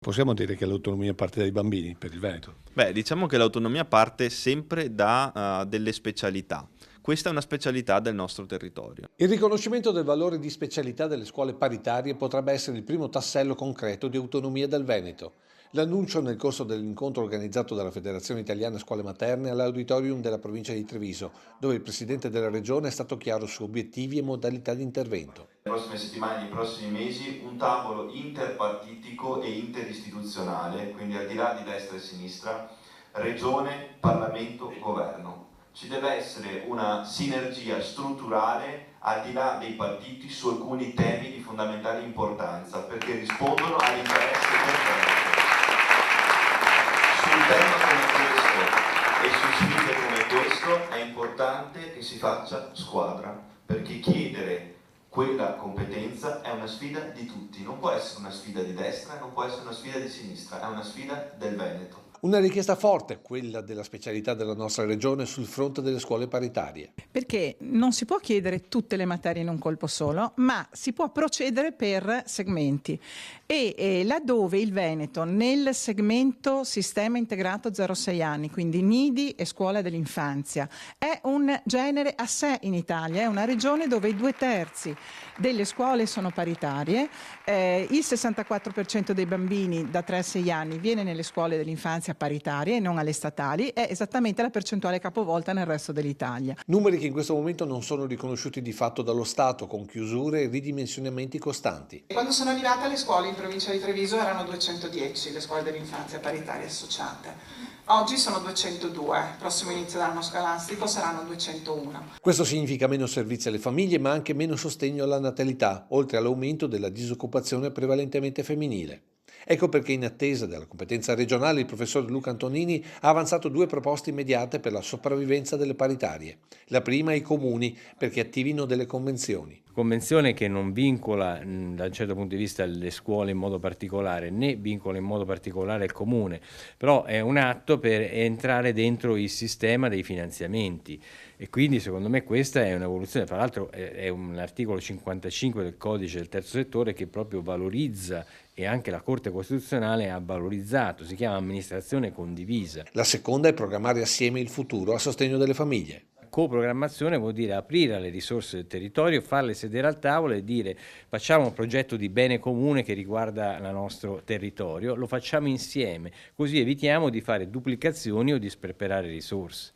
Possiamo dire che l'autonomia parte dai bambini per il Veneto? Beh, diciamo che l'autonomia parte sempre da delle specialità. Questa è una specialità del nostro territorio. Il riconoscimento del valore di specialità delle scuole paritarie potrebbe essere il primo tassello concreto di autonomia del Veneto. L'annuncio nel corso dell'incontro organizzato dalla Federazione Italiana Scuole Materne all'Auditorium della provincia di Treviso, dove il presidente della regione è stato chiaro su obiettivi e modalità di intervento. Nelle prossime settimane, nei prossimi mesi, un tavolo interpartitico e interistituzionale, quindi al di là di destra e sinistra, regione, Parlamento, governo. Ci deve essere una sinergia strutturale al di là dei partiti su alcuni temi di fondamentale importanza, perché rispondono all'interesse del Veneto. Su un tema come questo e su sfide come questo è importante che si faccia squadra, perché chiedere quella competenza è una sfida di tutti, non può essere una sfida di destra, non può essere una sfida di sinistra, è una sfida del Veneto. Una richiesta forte, quella della specialità della nostra regione sul fronte delle scuole paritarie. Perché non si può chiedere tutte le materie in un colpo solo, ma si può procedere per segmenti. E laddove il Veneto nel segmento sistema integrato 0-6 anni, quindi nidi e scuola dell'infanzia, è un genere a sé in Italia, è una regione dove i 2/3 delle scuole sono paritarie, il 64% dei bambini da 3-6 anni viene nelle scuole dell'infanzia paritarie e non alle statali, è esattamente la percentuale capovolta nel resto dell'Italia. Numeri che in questo momento non sono riconosciuti di fatto dallo Stato, con chiusure e ridimensionamenti costanti. Quando sono arrivata alle scuole in provincia di Treviso erano 210 le scuole dell'infanzia paritarie associate. Oggi sono 202, il prossimo inizio dell'anno scolastico saranno 201. Questo significa meno servizi alle famiglie, ma anche meno sostegno alla natalità, oltre all'aumento della disoccupazione prevalentemente femminile. Ecco perché, in attesa della competenza regionale, il professor Luca Antonini ha avanzato 2 proposte immediate per la sopravvivenza delle paritarie. La prima ai comuni, perché attivino delle convenzioni. Convenzione che non vincola da un certo punto di vista le scuole in modo particolare, né vincola in modo particolare il comune, però è un atto per entrare dentro il sistema dei finanziamenti e quindi secondo me questa è un'evoluzione. Tra l'altro è un articolo 55 del codice del terzo settore che proprio valorizza, e anche la Corte Costituzionale ha valorizzato, si chiama amministrazione condivisa. La seconda è programmare assieme il futuro a sostegno delle famiglie. Coprogrammazione vuol dire aprire le risorse del territorio, farle sedere al tavolo e dire facciamo un progetto di bene comune che riguarda il nostro territorio, lo facciamo insieme, così evitiamo di fare duplicazioni o di sperperare risorse.